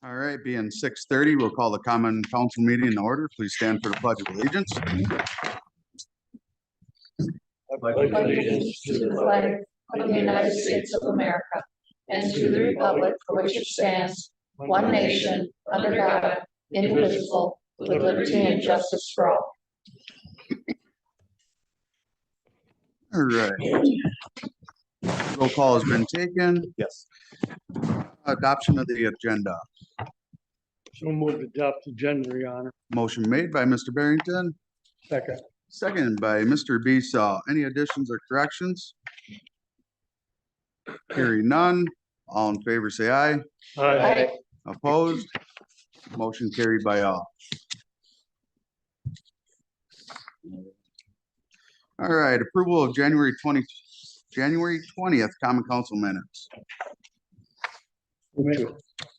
All right, being 6:30, we'll call the common council meeting in order. Please stand for the pledge of allegiance. Pledge allegiance to the flag of the United States of America and to the republic for which it stands, one nation, under God, indivisible, with liberty and justice for all. All right. Roll call has been taken. Yes. Adoption of the agenda. So moved to adopt agenda, Your Honor. Motion made by Mr. Barrington, Second. seconded by Mr. Besaw. Any additions or corrections? Hearing none. All in favor, say aye. Aye. Opposed? Motion carried by all. All right, approval of January 20th Common Council minutes.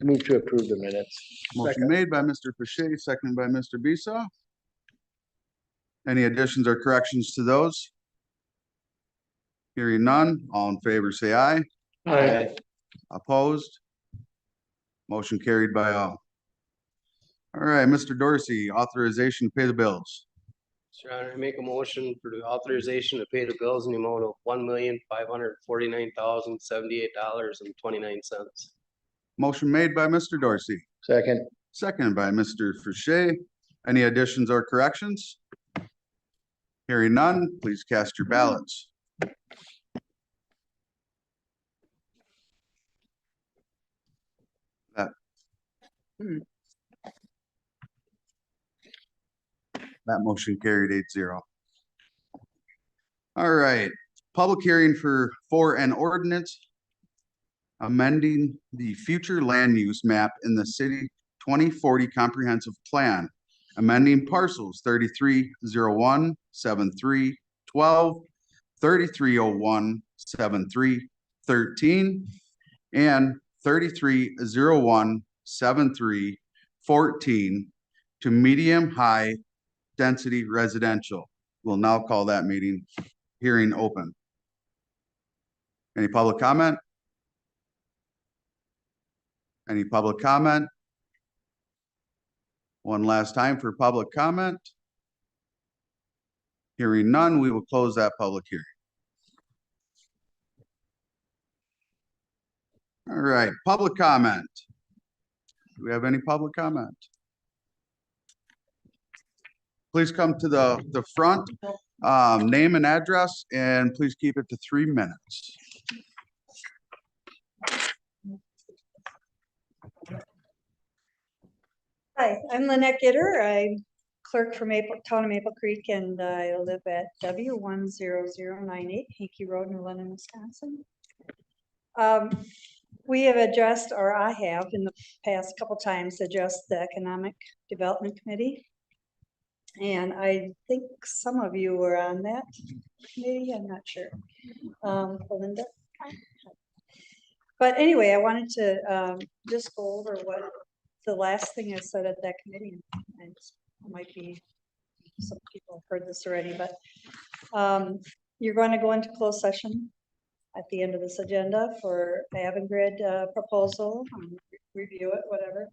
Move to approve the minutes. Motion made by Mr. Pache, seconded by Mr. Besaw. Any additions or corrections to those? Hearing none, all in favor say aye. Aye. Opposed? Motion carried by all. All right, Mr. Dorsey, authorization to pay the bills. Mr. Honor, I make a motion for the authorization to pay the bills in the amount of $1,549,078.29. Motion made by Mr. Dorsey, Second. seconded by Mr. Pache. Any additions or corrections? Hearing none, please cast your ballots. That motion carried 8-0. All right, public hearing for an ordinance amending the future land use map in the city 2040 comprehensive plan, amending parcels 3301-7312, 3301-7313, and 3301-7314 to medium-high density residential. We'll now call that hearing open. Any public comment? Any public comment? One last time for public comment. Hearing none, we will close that public hearing. All right, public comment. Do we have any public comment? Please come to the front, name and address, and please keep it to 3 minutes. Hi, I'm Lynette Gitter. I'm clerk for Town of Maple Creek, and I live at W10098 Hickey Road, New London, Wisconsin. We have addressed, or I have in the past couple times, addressed the Economic Development Committee. And I think some of you were on that committee, I'm not sure. Belinda. But anyway, I wanted to just go over what the last thing I said at that committee. And might be some people have heard this already, but you're going to go into closed session at the end of this agenda for Avangrid proposal, review it, whatever.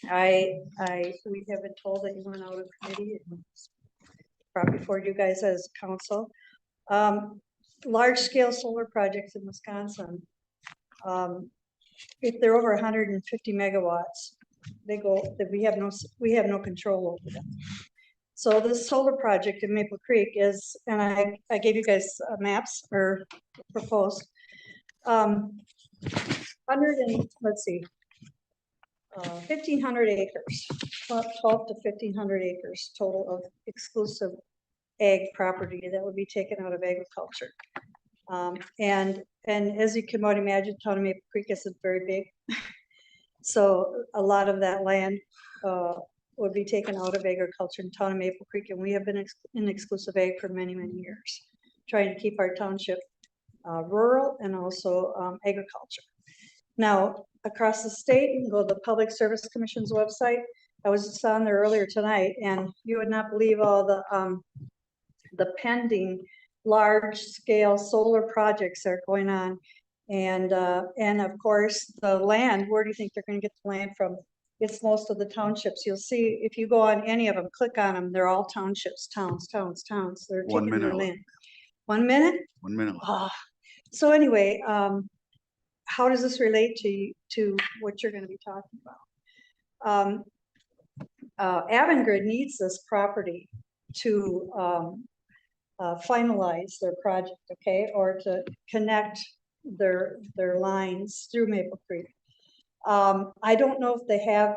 We have been told that you went out of committee and brought before you guys as council. Large scale solar projects in Wisconsin. If they're over 150 megawatts, we have no control over them. So this solar project in Maple Creek is, and I gave you guys maps or proposed 1,500 acres, 12 to 1,500 acres total of exclusive ag property that would be taken out of agriculture. And as you can imagine, Town of Maple Creek isn't very big. So a lot of that land would be taken out of agriculture in Town of Maple Creek. And we have been in exclusive ag for many, many years, trying to keep our township rural and also agriculture. Now, across the state, you can go to the Public Service Commission's website. I was just on there earlier tonight, and you would not believe all the pending large-scale solar projects that are going on And of course, the land, where do you think they're gonna get the land from? It's most of the townships. You'll see, if you go on any of them, click on them, they're all townships, towns. They're 1 taking their minute left. land. 1 minute? 1 minute. left. Ah, so anyway, how does this relate to what you're gonna be talking about? Avangrid needs this property to finalize their project, okay, or to connect their lines through Maple Creek. I don't know if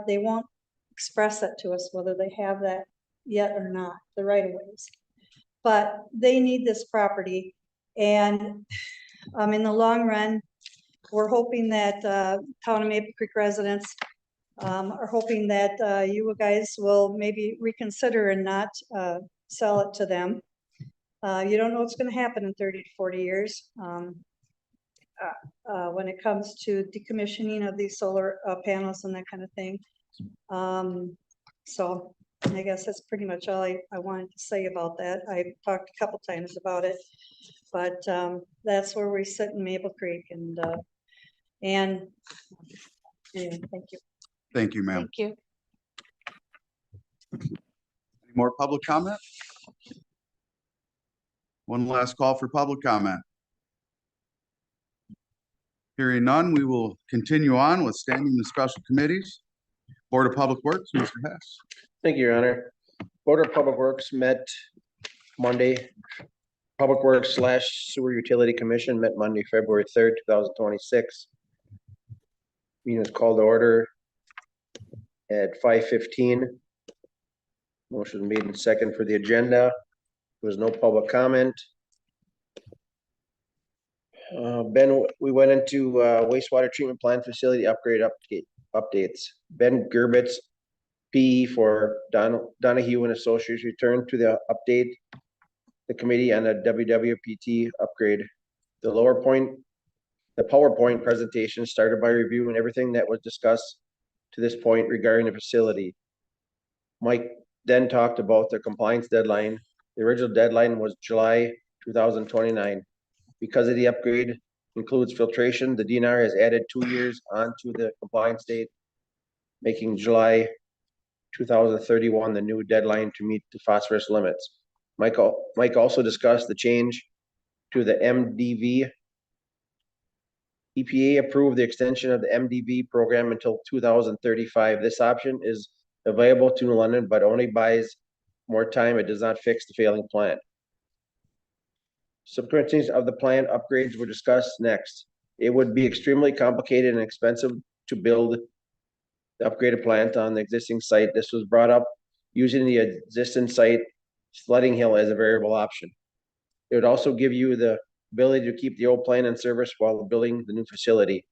they won't express that to us, whether they have that yet or not, the right of ways. But they need this property, and in the long run, we're hoping that town of Maple Creek residents are hoping that you guys will maybe reconsider and not sell it to them. You don't know what's going to happen in 30 to 40 years when it comes to decommissioning of these solar panels and that kind of thing. So I guess that's pretty much all I wanted to say about that. I talked a couple times about it, but that's where we sit in Maple Creek, and anyway, thank you. Thank you, ma'am. Thank you. Any more public comment? One last call for public comment. Hearing none, we will continue on with standing and special committees. Board of Public Works, Mr. Hess. Thank you, Your Honor. Board of Public Works met Monday. Public Works / Sewer Utility Commission met Monday, February 3rd, 2026. Meeting was called to order at 5:15. Motion made and second for the agenda. There was no public comment. Ben, we went into wastewater treatment plant facility upgrade updates. Ben Gerbitz, PE for Donahue and Associates, returned to the update the committee on the WWPT upgrade. The PowerPoint presentation started by reviewing everything that was discussed to this point regarding the facility. Mike then talked about the compliance deadline. The original deadline was July 2029. Because of the upgrade includes filtration, the DNR has added 2 years onto the compliance date, making July 2031 the new deadline to meet the phosphorus limits. Mike also discussed the change to the MDV. EPA approved the extension of the MDV program until 2035. This option is available to New London, but only buys more time. It does not fix the failing plant. Subcontractors of the plant upgrades were discussed next. It would be extremely complicated and expensive to build the upgraded plant on the existing site. This was brought up using the existing site, Sledding Hill, as a variable option. It would also give you the ability to keep the old plant in service while building the new facility.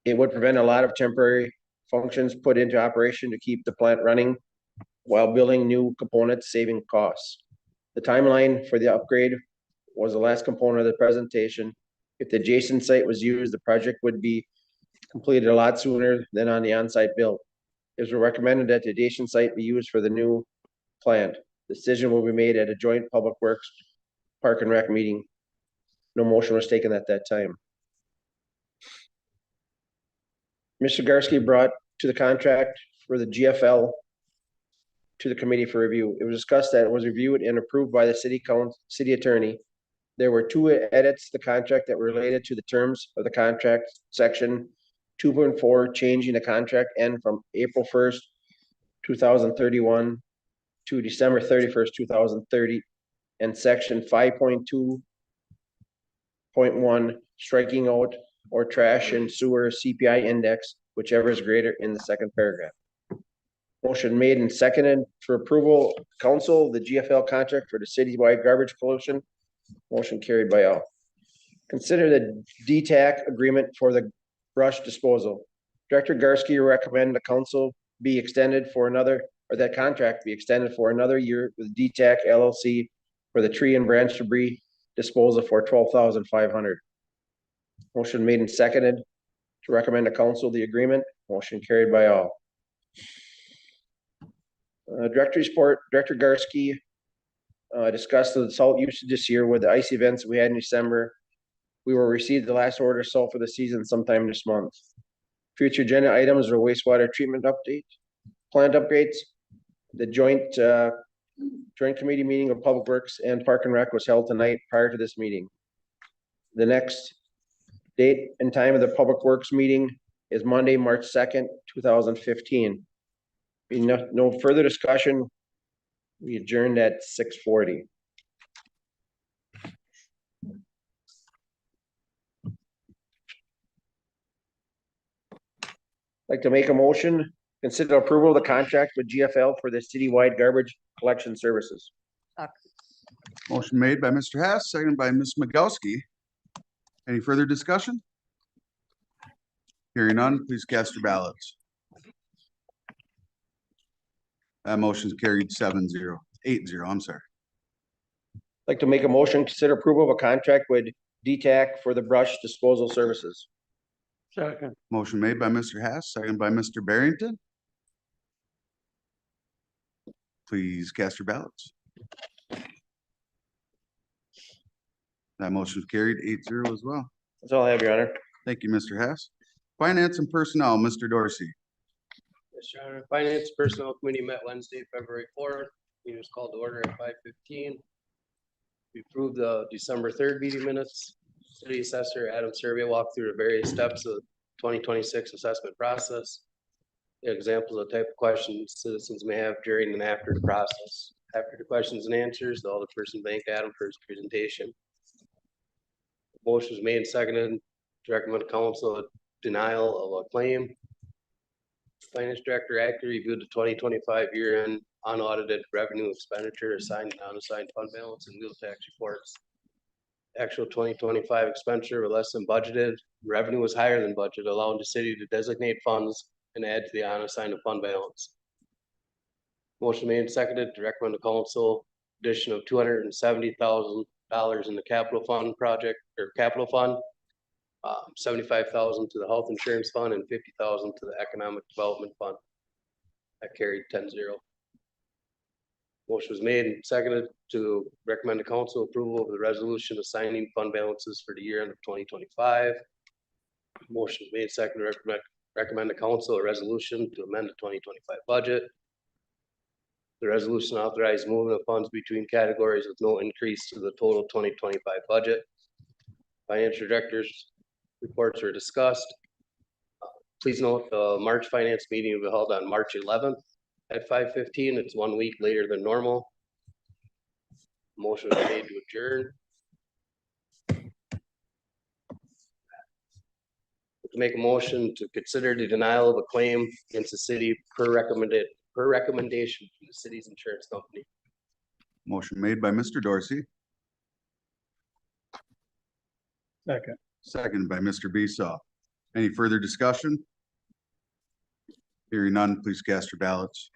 It would prevent a lot of temporary functions put into operation to keep the plant running while building new components, saving costs. The timeline for the upgrade was the last component of the presentation. If the adjacent site was used, the project would be completed a lot sooner than on the on-site build. It was recommended that the adjacent site be used for the new plant. Decision will be made at a joint Public Works Park and Rec meeting. No motion was taken at that time. Mr. Garsky brought to the contract for the GFL to the committee for review. It was discussed that it was reviewed and approved by the city attorney. There were 2 edits to the contract that were related to the terms of the contract, section 2.4, changing the contract end from April 1st, 2031 to December 31st, 2030, and section 5.2.1, striking out or trash and sewer CPI index, whichever is greater, in the second paragraph. Motion made and seconded for approval. Council, the GFL contract for the citywide garbage pollution. Motion carried by all. Consider the DTAC agreement for the brush disposal. Director Garsky recommended the council be extended for another, or that contract be extended for another year with DTAC LLC for the tree and branch debris disposal for $12,500. Motion made and seconded to recommend the council the agreement. Motion carried by all. Director's report. Director Garsky discussed the salt usage this year with the ice events we had in December. We will receive the last order sold for the season sometime this month. Future agenda items are wastewater treatment update, plant upgrades. The joint committee meeting of Public Works and Park and Rec was held tonight prior to this meeting. The next date and time of the Public Works meeting is Monday, March 2nd, 2015. Being no further discussion, we adjourned at 6:40. Like to make a motion, consider approval of the contract with GFL for the citywide garbage collection services. Motion made by Mr. Hess, seconded by Ms. Magowski. Any further discussion? Hearing none, please cast your ballots. That motion's carried 7-0, 8-0, I'm sorry. Like to make a motion, consider approval of a contract with DTAC for the brush disposal services. Second. Motion made by Mr. Hess, seconded by Mr. Barrington. Please cast your ballots. That motion's carried 8-0 as well. That's all I have, Your Honor. Thank you, Mr. Hess. Finance and Personnel, Mr. Dorsey. Yes, Your Honor. Finance Personnel Committee met Wednesday, February 4th. Meeting was called to order at 5:15. We approved the December 3rd meeting minutes. City Assessor Adam Serbia walked through the various steps of 2026 assessment process. Examples of the type of questions citizens may have during and after the process. After the questions and answers, the Alderperson thanked Adam for his presentation. Motion was made and seconded to recommend council denial of a claim. Finance Director accurately reviewed the 2025 year-end unaudited revenue expenditure assigned and unassigned fund balance and wheel tax reports. Actual 2025 expenditure were less than budgeted. Revenue was higher than budget, allowing the city to designate funds and add to the unassigned fund balance. Motion made and seconded to recommend the council addition of $270,000 in the capital fund project or capital fund. 75,000 to the health insurance fund and 50,000 to the economic development fund. That carried 10-0. Motion was made and seconded to recommend the council approval of the resolution assigning fund balances for the year end of 2025. Motion was made second to recommend the council a resolution to amend the 2025 budget. The resolution authorized movement of funds between categories with no increase to the total 2025 budget. Financial directors reports are discussed. Please note the March finance meeting will be held on March 11th at 5:15. It's 1 week later than normal. Motion was made to adjourn. To make a motion to consider the denial of a claim against the city per recommendation from the city's insurance company. Motion made by Mr. Dorsey, Second. seconded by Mr. Besaw. Any further discussion? Hearing none, please cast your ballots.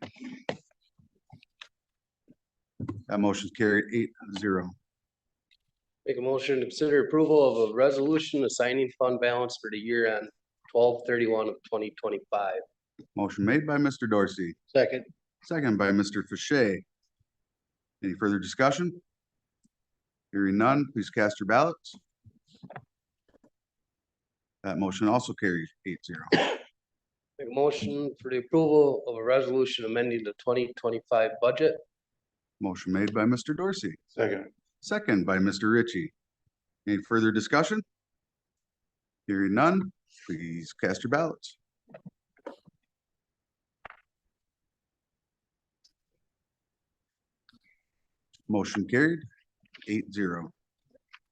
That motion's carried 8-0. Make a motion to consider approval of a resolution assigning fund balance for the year end 12/31 of 2025. Motion made by Mr. Dorsey, Second. seconded by Mr. Fache. Any further discussion? Hearing none, please cast your ballots. That motion also carries 8-0. Make a motion for the approval of a resolution amending the 2025 budget. Motion made by Mr. Dorsey, Second. second by Mr. Ritchie. Any further discussion? Hearing none, please cast your ballots. Motion carried 8-0.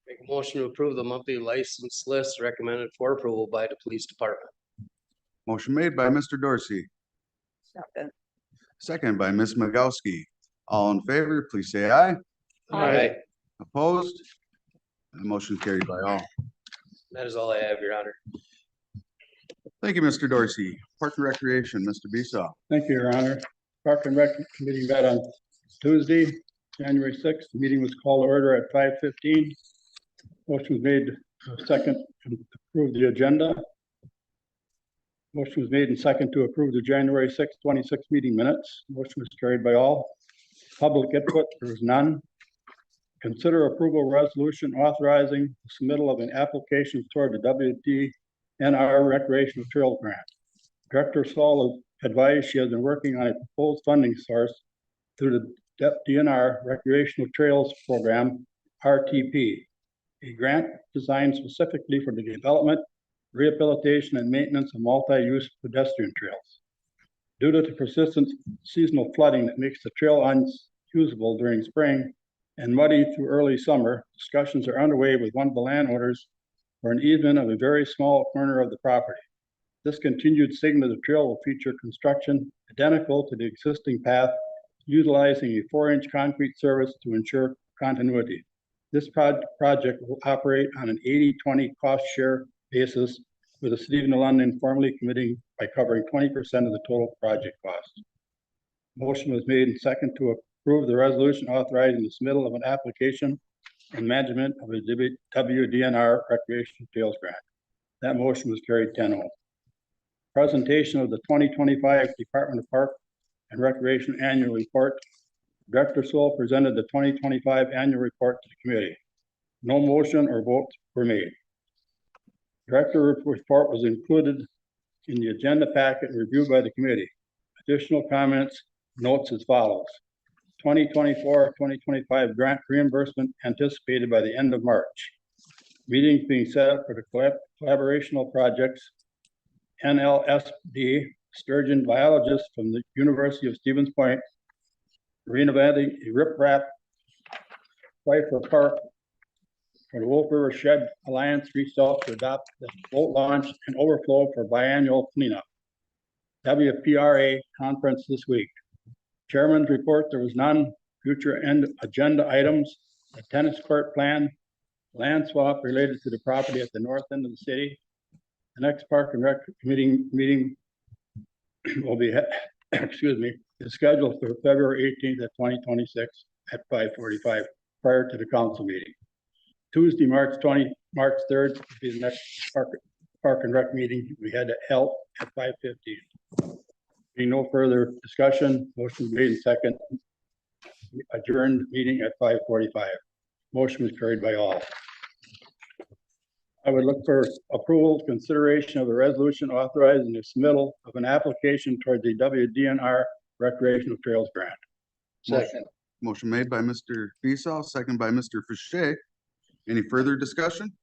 Make a motion to approve the monthly license list recommended for approval by the police department. Motion made by Mr. Dorsey, Second. second by Ms. Magowski. All in favor, please say aye. Aye. Opposed? The motion carried by all. That is all I have, Your Honor. Thank you, Mr. Dorsey. Park and Recreation, Mr. Besaw. Thank you, Your Honor. Park and Rec Committee met on Tuesday, January 6th. The meeting was called to order at 5:15. Motion was made second to approve the agenda. Motion was made and second to approve the January 6th, 26 meeting minutes. Motion was carried by all. Public input, there was none. consider approval resolution authorizing the submittal of an application toward the WDNR recreational trail grant. Director Saul advised she has been working on a proposed funding source through the DNR Recreational Trails Program, RTP, a grant designed specifically for the development, rehabilitation, and maintenance of multi-use pedestrian trails. Due to the persistent seasonal flooding that makes the trail unusable during spring and muddy through early summer, discussions are underway with one of the landowners for an easement of a very small corner of the property. This continued segment of the trail will feature construction identical to the existing path, utilizing a 4-inch concrete service to ensure continuity. This project will operate on an 80-20 cost share basis, with the city of New London formally committing by covering 20% of the total project cost. Motion was made and second to approve the resolution authorizing the submittal of an application and management of a WDNR recreational trails grant. That motion was carried 10-0. Presentation of the 2025 Department of Park and Recreation Annual Report. Director Sewell presented the 2025 annual report to the committee. No motion or votes were made. Director report was included in the agenda packet reviewed by the committee. Additional comments, notes as follows. 2024-2025 grant reimbursement anticipated by the end of March. Meetings being set up for the collaborational projects. NLSD sturgeon biologist from the University of Stevens Point, renovating a riprap Pfeiffer Park for the Wolf River Shed Alliance reached out to adopt the boat launch and overflow for biannual cleanup. WPRA conference this week. Chairman's report, there was none. Future agenda items, a tennis court plan, land swap related to the property at the north end of the city. The next Park and Rec meeting will be, is scheduled for February 18th at 2026 at 5:45 prior to the council meeting. Tuesday, March 3rd will be the next Park and Rec meeting. We had held at 5:15. Being no further discussion, motion made and second. Adjourned meeting at 5:45. Motion was carried by all. I would look for approval, consideration of a resolution authorizing the submittal of an application toward the WDNR Recreational Trails Grant. Second. Motion made by Mr. Besaw, second by Mr. Fiche. Any further discussion?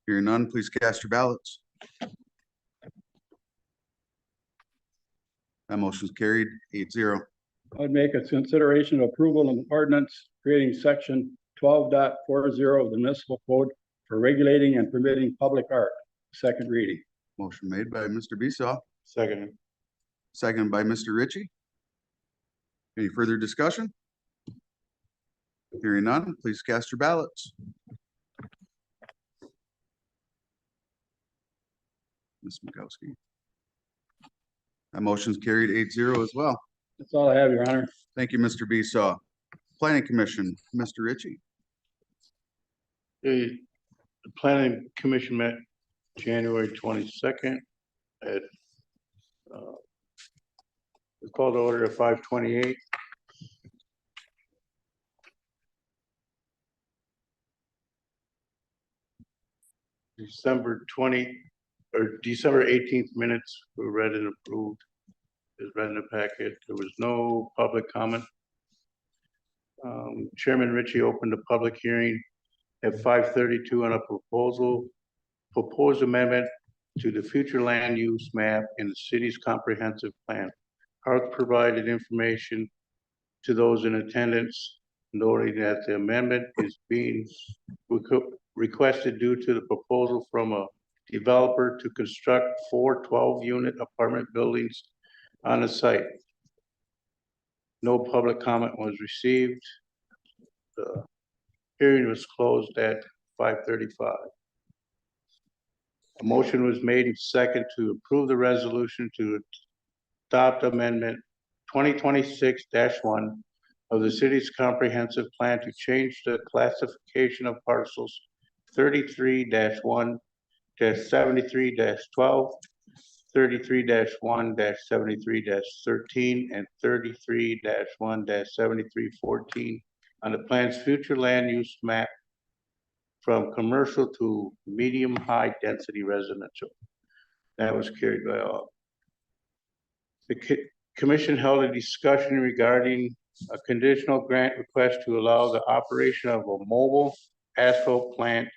Hearing none, please cast your ballots. That motion is carried 8-0. I would make a consideration of approval of an ordinance creating section 12.40 of the municipal code for regulating and permitting public art. Second reading. Motion made by Mr. Besaw, Second. second by Mr. Ritchie. Any further discussion? Hearing none, please cast your ballots. Ms. Mikowski. That motion's carried 8-0 as well. That's all I have, Your Honor. Thank you, Mr. Besaw. Planning Commission, Mr. Ritchie. The planning commission met January 22nd at we called to order at 5:28. December 18th minutes were read and approved. Is read in the packet. There was no public comment. Chairman Ritchie opened a public hearing at 5:32 on a proposed amendment to the future land use map in the city's comprehensive plan. Hart provided information to those in attendance, noting that the amendment is being requested due to the proposal from a developer to construct 4 12-unit apartment buildings on the site. No public comment was received. The hearing was closed at 5:35. A motion was made and second to approve the resolution to adopt amendment 2026-1 of the city's comprehensive plan to change the classification of parcels 33-1-73-12, 33-1-73-13, and 33-1-73-14 on the plan's future land use map from commercial to medium-high density residential. That was carried by all. The commission held a discussion regarding a conditional grant request to allow the operation of a mobile asphalt plant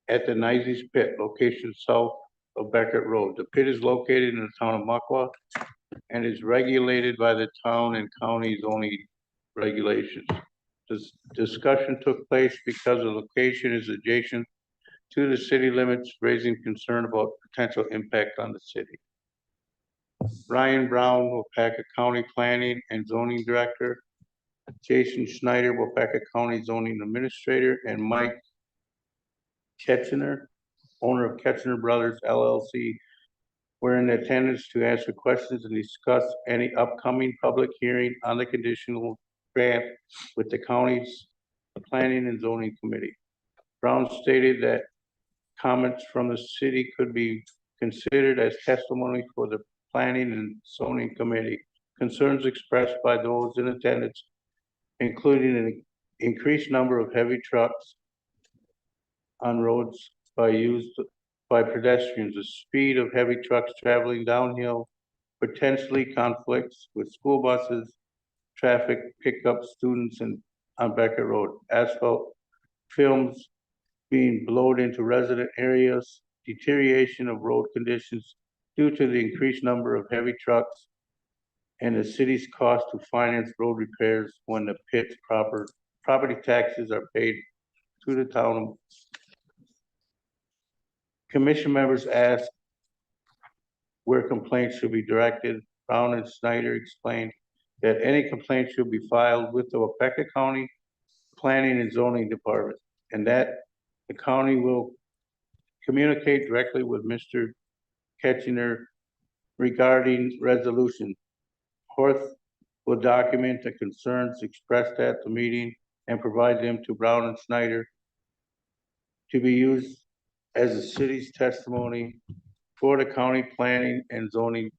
at the Nises Pit, location south of Beckett Road. The pit is located in the town of Muckawa and is regulated by the town and county zoning regulations. This discussion took place because the location is adjacent to the city limits, raising concern about potential impact on the city. Ryan Brown, Wapaka County Planning and Zoning Director, Jason Schneider, Wapaka County Zoning Administrator, and Mike Ketchner, owner of Ketchner Brothers LLC, were in attendance to answer questions and discuss any upcoming public hearing on the conditional grant with the county's Planning and Zoning Committee. Brown stated that comments from the city could be considered as testimony for the Planning and Zoning Committee. Concerns expressed by those in attendance, including an increased number of heavy trucks on roads by pedestrians, the speed of heavy trucks traveling downhill, potentially conflicts with school buses, traffic, pickup students and on Beckett Road, asphalt films being blowed into resident areas, deterioration of road conditions due to the increased number of heavy trucks, and the city's cost to finance road repairs when the pit's property taxes are paid to the town. Commission members asked where complaints should be directed. Brown and Snyder explained that any complaint should be filed with the Wapaka County Planning and Zoning Department, and that the county will communicate directly with Mr. Ketchner regarding resolution. Horth will document the concerns expressed at the meeting and provide them to Brown and Snyder to be used as the city's testimony for the County Planning and Zoning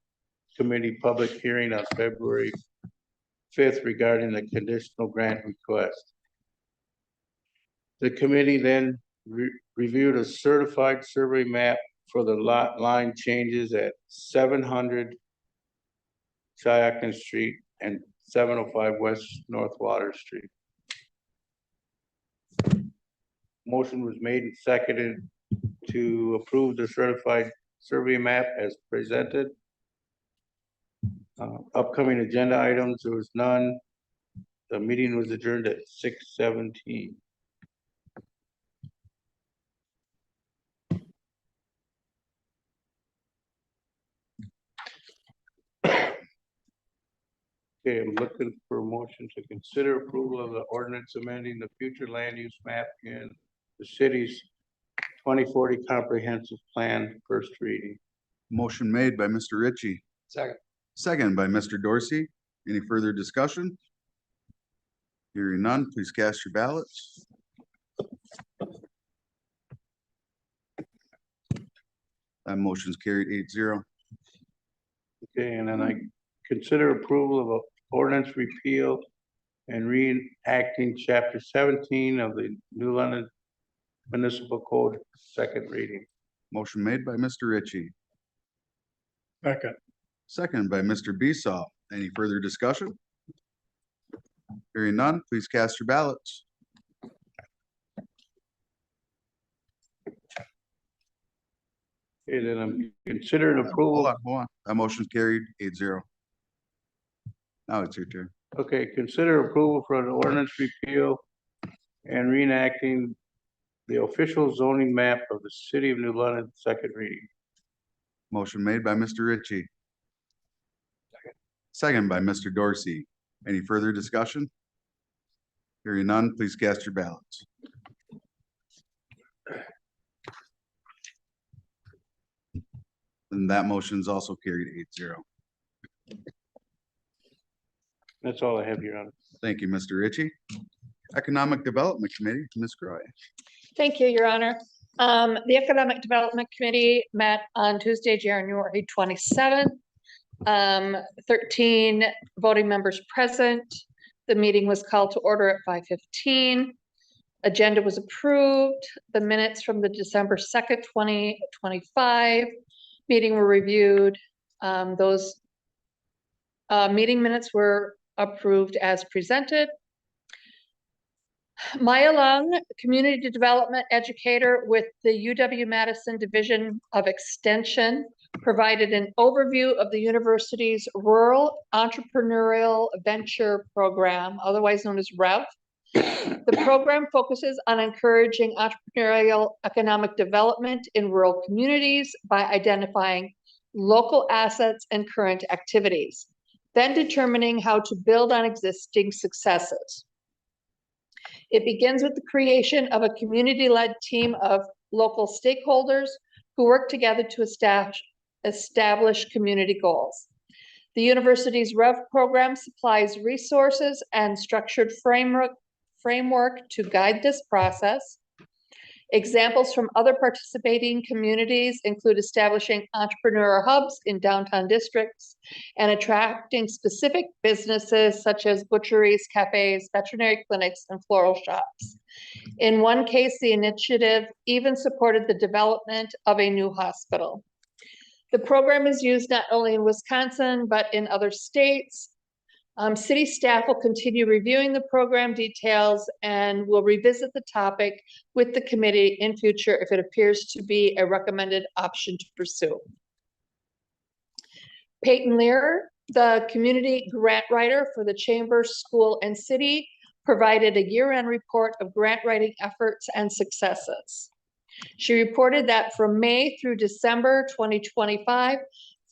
Committee public hearing on February 5th regarding the conditional grant request. The committee then reviewed a certified survey map for the lot line changes at 700 Chayacton Street and 705 West North Water Street. Motion was made and seconded to approve the certified survey map as presented. Upcoming agenda items, there was none. The meeting was adjourned at 6:17. Okay, I'm looking for a motion to consider approval of the ordinance amending the future land use map in the city's 2040 comprehensive plan, first reading. Motion made by Mr. Ritchie, Second. second by Mr. Dorsey. Any further discussion? Hearing none, please cast your ballots. That motion's carried 8-0. Okay, and then I consider approval of a ordinance repeal and reenacting chapter 17 of the New London Municipal Code, second reading. Motion made by Mr. Ritchie, Second. second by Mr. Besaw. Any further discussion? Hearing none, please cast your ballots. Okay, then I'm considering approval. Hold on. That motion's carried 8-0. Now it's your turn. Okay, consider approval for an ordinance repeal and reenacting the official zoning map of the city of New London, second reading. Motion made by Mr. Ritchie. Second by Mr. Dorsey. Any further discussion? Hearing none, please cast your ballots. And that motion's also carried 8-0. That's all I have, Your Honor. Thank you, Mr. Ritchie. Economic Development Committee, Ms. Croy. Thank you, Your Honor. The Economic Development Committee met on Tuesday, January 27th. 13 voting members present. The meeting was called to order at 5:15. Agenda was approved. The minutes from the December 2nd, 2025 meeting were reviewed. Those meeting minutes were approved as presented. Maya Lung, Community Development Educator with the UW-Madison Division of Extension, provided an overview of the university's Rural Entrepreneurial Venture Program, otherwise known as REV. The program focuses on encouraging entrepreneurial economic development in rural communities by identifying local assets and current activities, then determining how to build on existing successes. It begins with the creation of a community-led team of local stakeholders who work together to establish community goals. The university's REV program supplies resources and structured framework to guide this process. Examples from other participating communities include establishing entrepreneur hubs in downtown districts and attracting specific businesses such as butcheries, cafes, veterinary clinics, and floral shops. In one case, the initiative even supported the development of a new hospital. The program is used not only in Wisconsin, but in other states. City staff will continue reviewing the program details and will revisit the topic with the committee in future if it appears to be a recommended option to pursue. Peyton Lear, the community grant writer for the Chamber, School, and City, provided a year-end report of grant writing efforts and successes. She reported that from May through December 2025,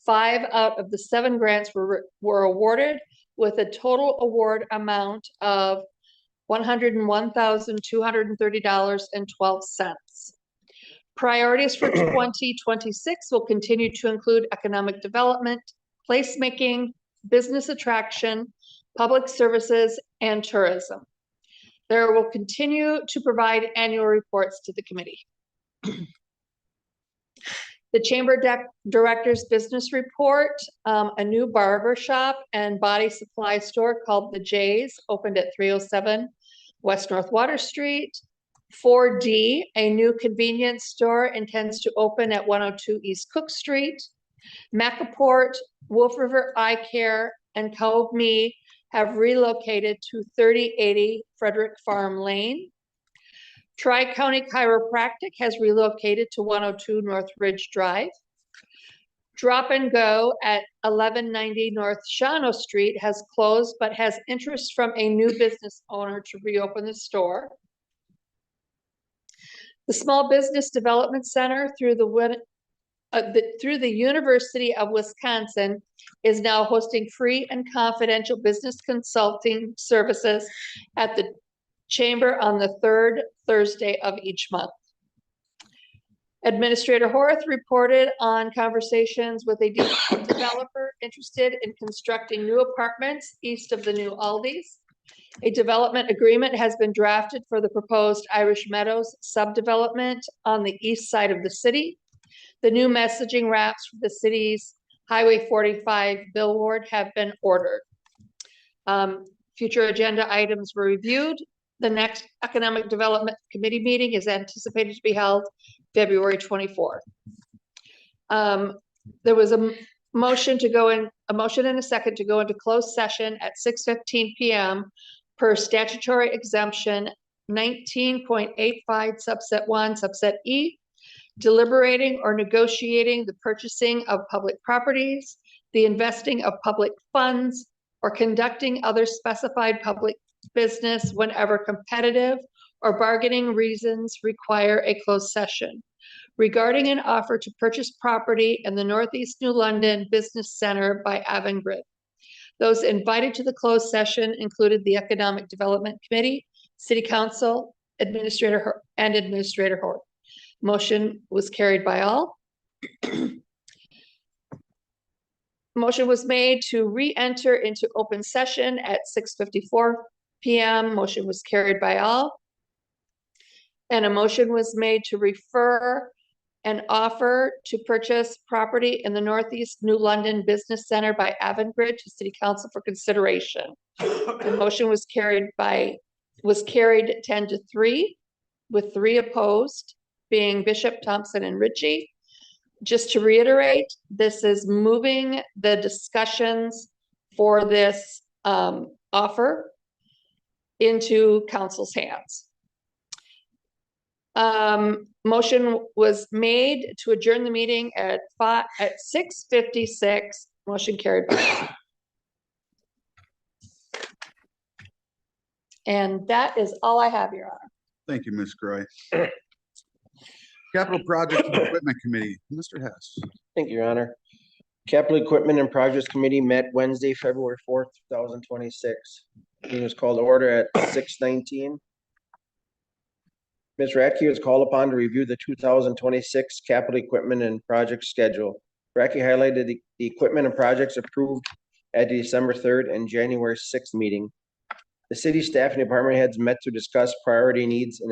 5 out of the 7 grants were awarded, with a total award amount of $101,230.12. Priorities for 2026 will continue to include economic development, placemaking, business attraction, public services, and tourism. There will continue to provide annual reports to the committee. The Chamber Director's Business Report, a new barber shop and body supply store called The Jays opened at 307 West North Water Street. 4D, a new convenience store, intends to open at 102 East Cook Street. Macaport, Wolf River Eye Care, and Cove Me have relocated to 3080 Frederick Farm Lane. Tri-County Chiropractic has relocated to 102 North Ridge Drive. Drop and Go at 1190 North Shawano Street has closed, but has interest from a new business owner to reopen the store. The Small Business Development Center through the University of Wisconsin is now hosting free and confidential business consulting services at the Chamber on the 3rd Thursday of each month. Administrator Horth reported on conversations with a developer interested in constructing new apartments east of the new Aldi's. A development agreement has been drafted for the proposed Irish Meadows subdevelopment on the east side of the city. The new messaging wraps for the city's Highway 45 billboard have been ordered. Future agenda items were reviewed. The next Economic Development Committee meeting is anticipated to be held February 24th. There was a motion and a second to go into closed session at 6:15 p.m. per statutory exemption 19.85 subset 1 subset E, deliberating or negotiating the purchasing of public properties, the investing of public funds, or conducting other specified public business whenever competitive or bargaining reasons require a closed session. Regarding an offer to purchase property in the Northeast New London Business Center by Avangrid. Those invited to the closed session included the Economic Development Committee, City Council, Administrator Horth. Motion was carried by all. Motion was made to re-enter into open session at 6:54 p.m. Motion was carried by all. And a motion was made to refer an offer to purchase property in the Northeast New London Business Center by Avangrid to City Council for consideration. The motion was carried 10-3, with 3 opposed, being Bishop, Thompson, and Ritchie. Just to reiterate, this is moving the discussions for this offer into council's hands. Motion was made to adjourn the meeting at 6:56. Motion carried. And that is all I have, Your Honor. Thank you, Ms. Croy. Capital Projects and Equipment Committee, Mr. Hess. Thank you, Your Honor. Capital Equipment and Projects Committee met Wednesday, February 4th, 2026. Meeting was called to order at 6:19. Ms. Radke was called upon to review the 2026 capital equipment and project schedule. Radke highlighted the equipment and projects approved at the December 3rd and January 6th meeting. The city staff and department heads met to discuss priority needs in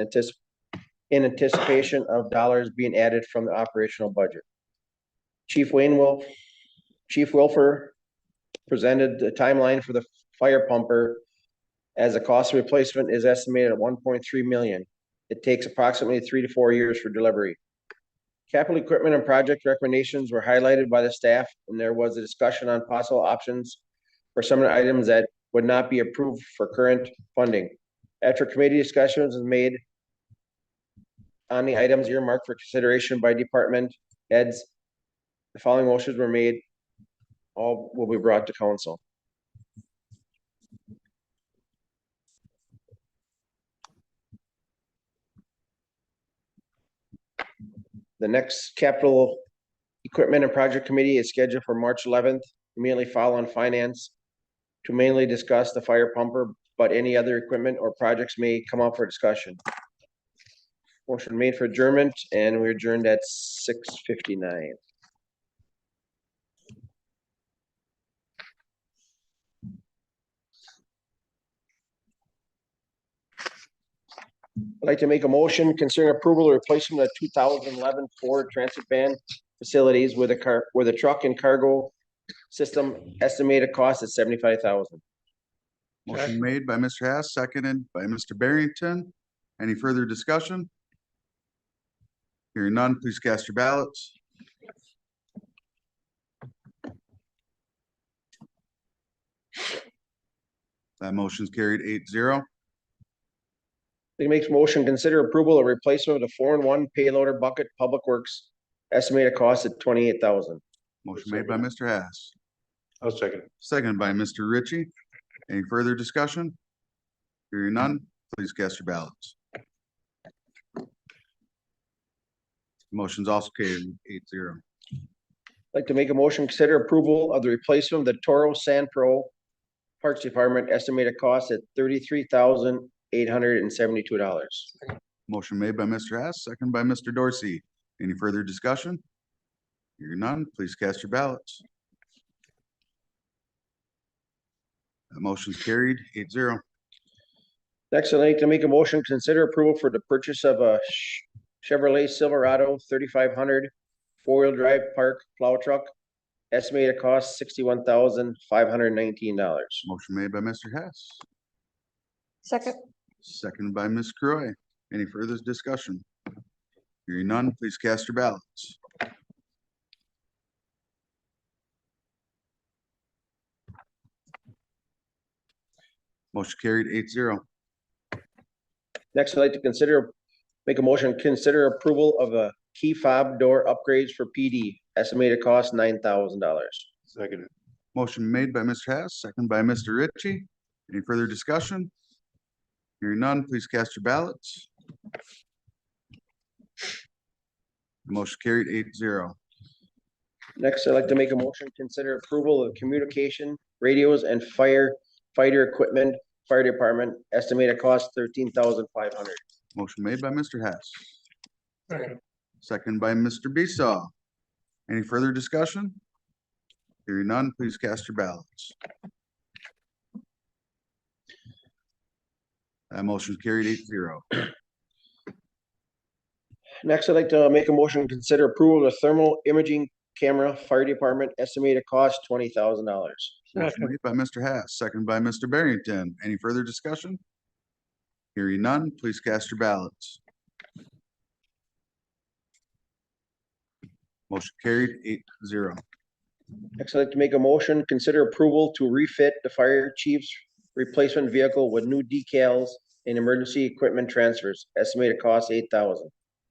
anticipation of dollars being added from the operational budget. Chief Wilfer presented the timeline for the fire pumper, as the cost of replacement is estimated at $1.3 million. It takes approximately 3 to 4 years for delivery. Capital equipment and project recommendations were highlighted by the staff, and there was a discussion on possible options for some of the items that would not be approved for current funding. After committee discussions was made on the items earmarked for consideration by department heads, the following motions were made. All will be brought to council. The next capital equipment and project committee is scheduled for March 11th, immediately following finance, to mainly discuss the fire pumper, but any other equipment or projects may come up for discussion. Motion made for adjournment, and we adjourned at 6:59. I'd like to make a motion considering approval or replacement of 2011 Ford Transit van facilities with a truck and cargo system, estimated cost at $75,000. Motion made by Mr. Hess, seconded by Mr. Barrington. Any further discussion? Hearing none, please cast your ballots. That motion's carried 8-0. It makes motion consider approval of replacement of the 4-in-1 payloader bucket Public Works, estimated cost at $28,000. Motion made by Mr. Hess, I'll second. seconded by Mr. Ritchie. Any further discussion? Hearing none, please cast your ballots. Motion's also carried 8-0. I'd like to make a motion consider approval of the replacement of the Toro Sand Pro Parts Department, estimated cost at $33,872. Motion made by Mr. Hess, seconded by Mr. Dorsey. Any further discussion? Hearing none, please cast your ballots. That motion's carried 8-0. Next, I'd like to make a motion consider approval for the purchase of a Chevrolet Silverado 3500 4-wheel drive park plow truck, estimated cost $61,519. Motion made by Mr. Hess, Second. seconded by Ms. Croy. Any further discussion? Hearing none, please cast your ballots. Motion carried 8-0. Next, I'd like to make a motion, consider approval of a key fob door upgrades for PD, estimated cost $9,000. Second. Motion made by Mr. Hess, seconded by Mr. Ritchie. Any further discussion? Hearing none, please cast your ballots. Motion carried 8-0. Next, I'd like to make a motion, consider approval of communication, radios, and fighter equipment, fire department, estimated cost $13,500. Motion made by Mr. Hess. Second by Mr. Besaw. Any further discussion? Hearing none, please cast your ballots. That motion carried 8-0. Next, I'd like to make a motion to consider approval of the thermal imaging camera, fire department, estimated cost $20,000. Motion made by Mr. Hess, second by Mr. Barrington. Any further discussion? Hearing none, please cast your ballots. Motion carried 8-0. Next, I'd like to make a motion, consider approval to refit the fire chief's replacement vehicle with new decals and emergency equipment transfers, estimated cost $8,000.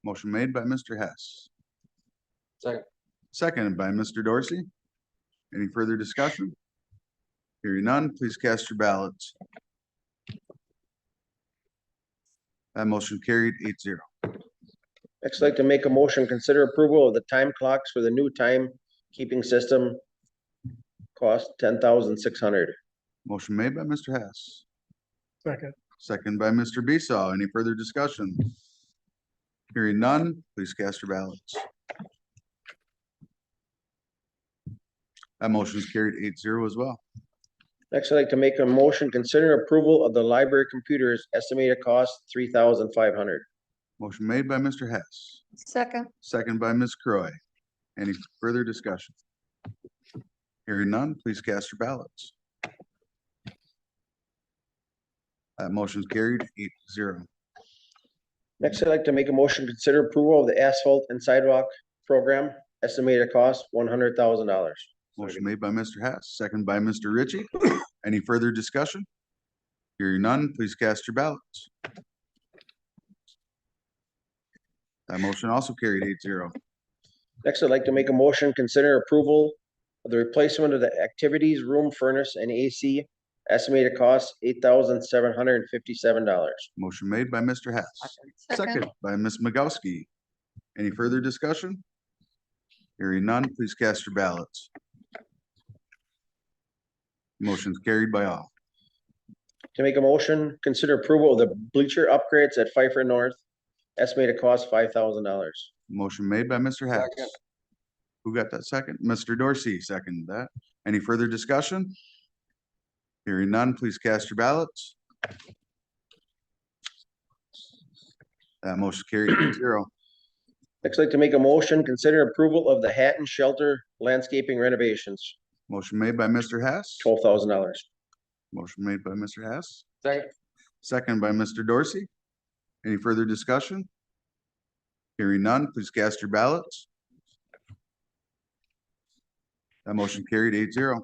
Motion made by Mr. Hess. Second. Seconded by Mr. Dorsey. Any further discussion? Hearing none, please cast your ballots. That motion carried 8-0. Next, I'd like to make a motion, consider approval of the time clocks for the new timekeeping system, cost $10,600. Motion made by Mr. Hess, Second. second by Mr. Besaw. Any further discussion? Hearing none, please cast your ballots. That motion is carried 8-0 as well. Next, I'd like to make a motion, consider approval of the library computers, estimated cost $3,500. Motion made by Mr. Hess, Second. second by Ms. Croy. Any further discussion? Hearing none, please cast your ballots. That motion is carried 8-0. Next, I'd like to make a motion, consider approval of the asphalt and sidewalk program, estimated cost $100,000. Motion made by Mr. Hess, second by Mr. Ritchie. Any further discussion? Hearing none, please cast your ballots. That motion also carried 8-0. Next, I'd like to make a motion, consider approval of the replacement of the activities room furnace and AC, estimated cost $8,757. Motion made by Mr. Hess, second by Ms. Magowski. Any further discussion? Hearing none, please cast your ballots. Motion's carried by all. To make a motion, consider approval of the bleacher upgrades at Pfeiffer North, estimated cost $5,000. Motion made by Mr. Hess. Second. Who got that second? Mr. Dorsey seconded that. Any further discussion? Hearing none, please cast your ballots. That motion carried 8-0. Next, I'd like to make a motion, consider approval of the Hatton Shelter landscaping renovations, Motion made by Mr. Hess. $12,000. Motion made by Mr. Hess, Second. second by Mr. Dorsey. Any further discussion? Hearing none, please cast your ballots. That motion carried 8-0.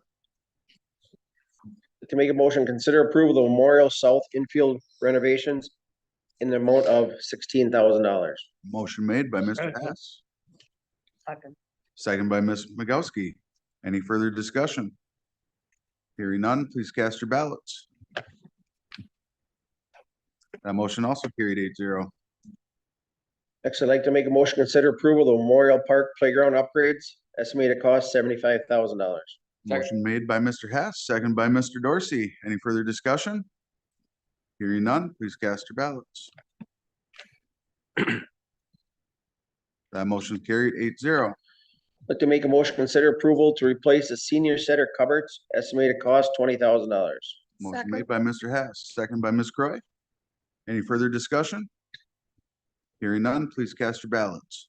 To make a motion, consider approval of the Memorial South infield renovations in the amount of $16,000. Motion made by Mr. Hess, Second. second by Ms. Magowski. Any further discussion? Hearing none, please cast your ballots. That motion also carried 8-0. Next, I'd like to make a motion, consider approval of the Memorial Park playground upgrades, estimated cost $75,000. Motion made by Mr. Hess, second by Mr. Dorsey. Any further discussion? Hearing none, please cast your ballots. That motion carried 8-0. I'd like to make a motion, consider approval to replace the senior center cupboards, estimated cost $20,000. Motion Second. made by Mr. Hess, second by Ms. Croy. Any further discussion? Hearing none, please cast your ballots.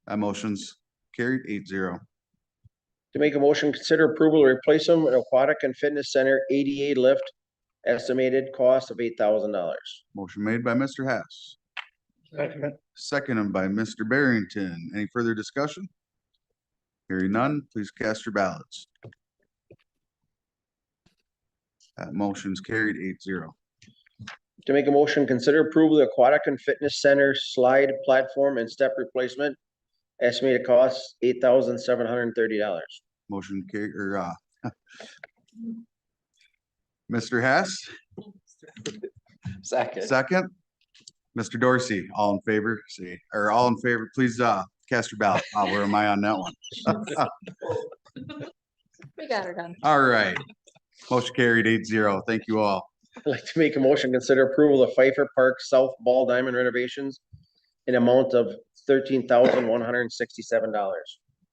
That motion's carried 8-0. To make a motion, consider approval to replace them in Aquatic and Fitness Center ADA lift, estimated cost of $8,000. Motion made by Mr. Hess, Second. seconded by Mr. Barrington. Any further discussion? Hearing none, please cast your ballots. That motion's carried 8-0. To make a motion, consider approval of the Aquatic and Fitness Center slide platform and step replacement, estimated cost $8,730. Motion carried, Mr. Hess, Second. second. Mr. Dorsey, all in favor, see, or all in favor, please, cast your ballot. Where am I on that one? We got her done. All right. Motion carried 8-0. Thank you all. I'd like to make a motion, consider approval of Pfeiffer Park South Ball Diamond renovations in amount of $13,167.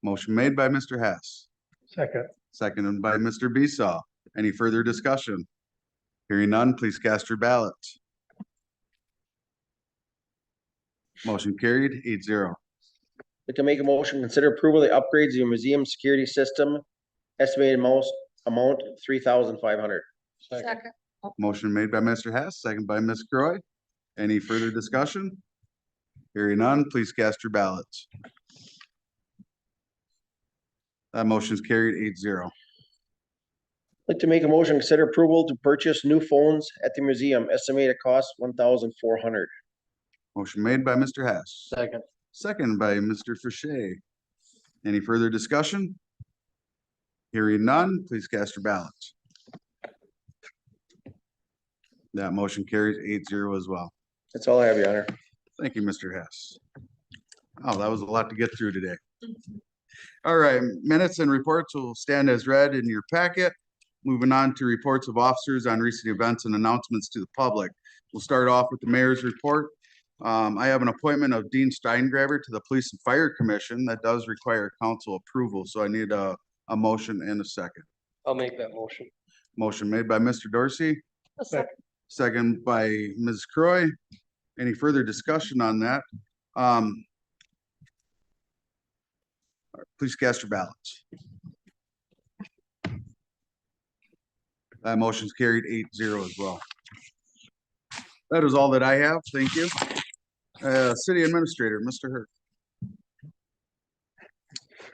Motion made by Mr. Hess, Second. seconded by Mr. Besaw. Any further discussion? Hearing none, please cast your ballots. Motion carried 8-0. Like to make a motion, consider approval of the upgrades to your museum security system, estimated amount $3,500. Second. Motion made by Mr. Hess, second by Ms. Croy. Any further discussion? Hearing none, please cast your ballots. That motion is carried 8-0. Like to make a motion, consider approval to purchase new phones at the museum, estimated cost $1,400. Motion made by Mr. Hess, Second. second by Mr. Fache. Any further discussion? Hearing none, please cast your ballots. That motion carries 8-0 as well. That's all I have, Your Honor. Thank you, Mr. Hess. Oh, that was a lot to get through today. All right, minutes and reports will stand as read in your packet. Moving on to reports of officers on recent events and announcements to the public. We'll start off with the mayor's report. I have an appointment of Dean Steingraber to the Police and Fire Commission. That does require council approval, so I need a motion and a second. I'll make that motion. Motion made by Mr. Dorsey, A second. second by Ms. Croy. Any further discussion on that? Please cast your ballots. That motion is carried 8-0 as well. That is all that I have. Thank you. City Administrator, Mr. Hurt.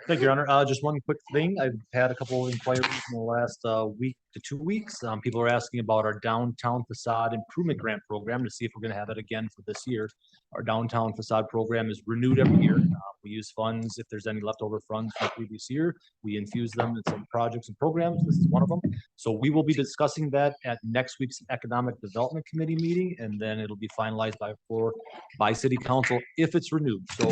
Thank you, Your Honor. Just one quick thing. I've had a couple of inquiries in the last week to 2 weeks. People are asking about our downtown facade improvement grant program to see if we're going to have it again for this year. Our downtown facade program is renewed every year. We use funds, if there's any leftover funds from the previous year, we infuse them in some projects and programs. This is one of them. So we will be discussing that at next week's Economic Development Committee meeting, and then it'll be finalized by City Council if it's renewed. So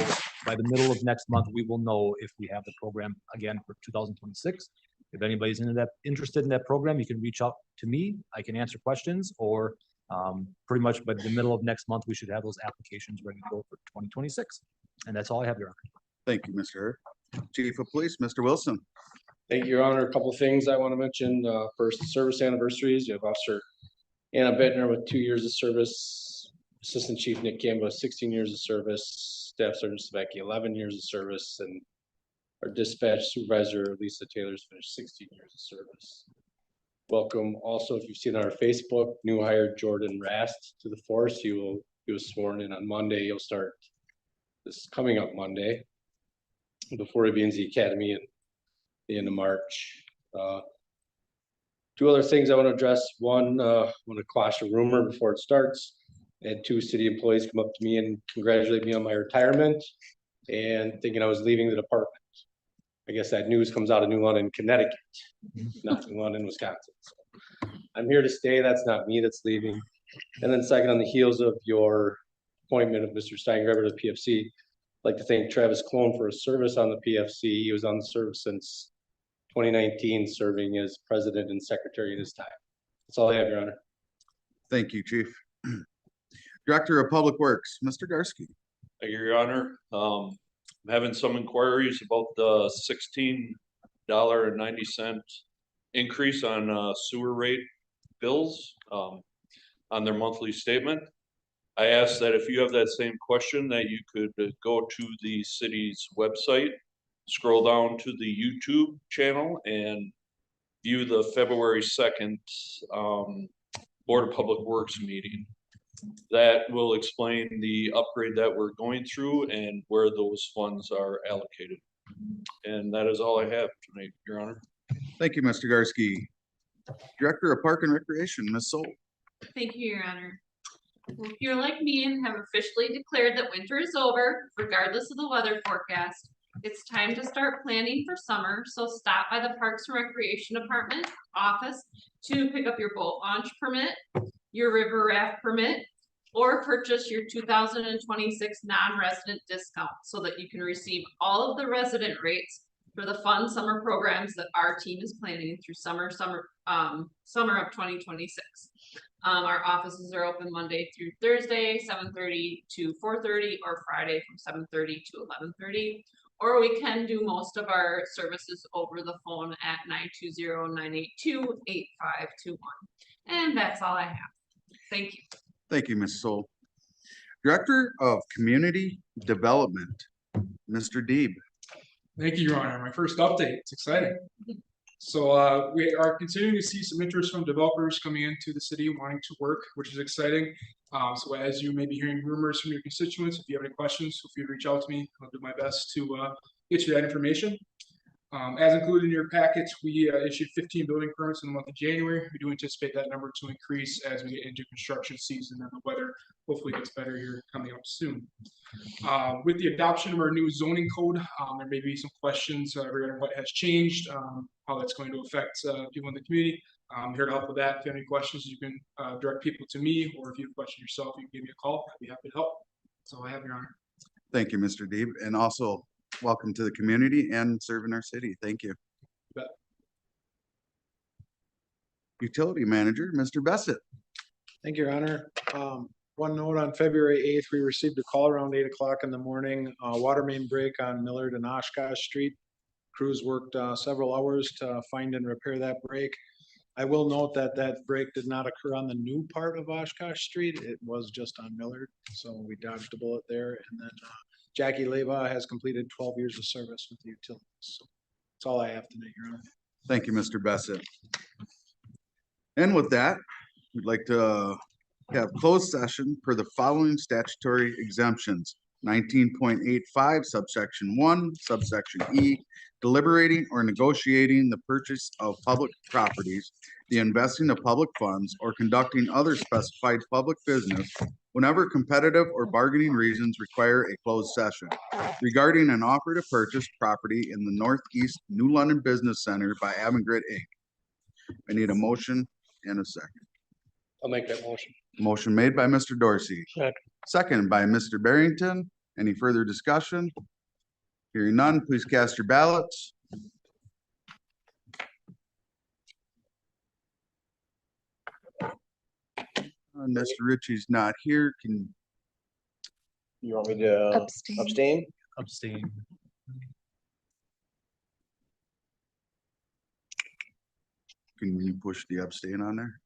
by the middle of next month, we will know if we have the program again for 2026. If anybody's interested in that program, you can reach out to me. I can answer questions, or pretty much by the middle of next month, we should have those applications ready to go for 2026. And that's all I have, Your Honor. Thank you, Mr. Hurt. Chief of Police, Mr. Wilson. Thank you, Your Honor. A couple of things I want to mention. First, service anniversaries. You have Officer Anna Bittner with 2 years of service. Assistant Chief Nick Campbell, 16 years of service. Staff Sergeant Sabecki, 11 years of service. And our dispatch supervisor, Lisa Taylor's finished 16 years of service. Welcome. Also, if you've seen on our Facebook, new hire Jordan Rast to the force. He was sworn in on Monday. He'll start this coming up Monday before he begins the academy at the end of March. Two other things I want to address. One, I want to quash a rumor before it starts. I had 2 city employees come up to me and congratulate me on my retirement and thinking I was leaving the department. I guess that news comes out of New London, Connecticut, not New London, Wisconsin. So I'm here to stay. That's not me that's leaving. And then second, on the heels of your appointment of Mr. Steingraber to the PFC, I'd like to thank Travis Clone for his service on the PFC. He was on the service since 2019, serving as president and secretary in his time. That's all I have, Your Honor. Thank you, Chief. Director of Public Works, Mr. Garsky. Thank you, Your Honor. I'm having some inquiries about the $16.90 increase on sewer rate bills on their monthly statement. I asked that if you have that same question, that you could go to the city's website, scroll down to the YouTube channel, and view the February 2nd Board of Public Works meeting. That will explain the upgrade that we're going through and where those funds are allocated. And that is all I have tonight, Your Honor. Thank you, Mr. Garsky. Director of Park and Recreation, Ms. Soul. Thank you, Your Honor. Well, if you're like me and have officially declared that winter is over, regardless of the weather forecast, it's time to start planning for summer. So stop by the Parks and Recreation Department office to pick up your boat launch permit, your river raft permit, or purchase your 2026 non-resident discount so that you can receive all of the resident rates for the fun summer programs that our team is planning through summer of 2026. Our offices are open Monday through Thursday, 7:30 to 4:30, or Friday from 7:30 to 11:30. Or we can do most of our services over the phone at 920-982-8521. And that's all I have. Thank you. Thank you, Ms. Soul. Director of Community Development, Mr. Deeb. Thank you, Your Honor. My first update. It's exciting. So we are continuing to see some interest from developers coming into the city wanting to work, which is exciting. So as you may be hearing rumors from your constituents, if you have any questions, feel free to reach out to me. I'll do my best to get you that information. As included in your packets, we issued 15 building permits in the month of January. We do anticipate that number to increase as we get into construction season and the weather hopefully gets better here coming up soon. With the adoption of our new zoning code, there may be some questions regarding what has changed, how that's going to affect people in the community. I'm here to help with that. If you have any questions, you can direct people to me, or if you have a question yourself, you can give me a call. I'd be happy to help. That's all I have, Your Honor. Thank you, Mr. Deeb, and also welcome to the community and serving our city. Thank you. Bet. Utility Manager, Mr. Bessett. Thank you, Your Honor. One note, on February 8th, we received a call around 8 o'clock in the morning, water main break on Millard and Oshkosh Street. Crews worked several hours to find and repair that break. I will note that that break did not occur on the new part of Oshkosh Street. It was just on Millard, so we dodged a bullet there. And then Jackie Leva has completed 12 years of service with the utilities. So that's all I have tonight, Your Honor. Thank you, Mr. Bessett. And with that, we'd like to have closed session per the following statutory exemptions. 19.85 subsection 1, subsection E, deliberating or negotiating the purchase of public properties, the investing of public funds, or conducting other specified public business whenever competitive or bargaining reasons require a closed session regarding an offer to purchase property in the Northeast New London Business Center by Avangrid Inc. I need a motion and a second. I'll make that motion. Motion made by Mr. Dorsey. Second by Mr. Barrington. Any further discussion? Hearing none, please cast your ballots. Mr. Ritchie's not here. Can You want me to abstain? Abstain. you push the abstain on there?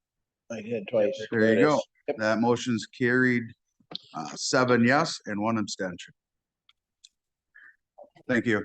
I did twice. There you it go. is. Yep. That motion's carried 7 yes and 1 abstention. Thank you.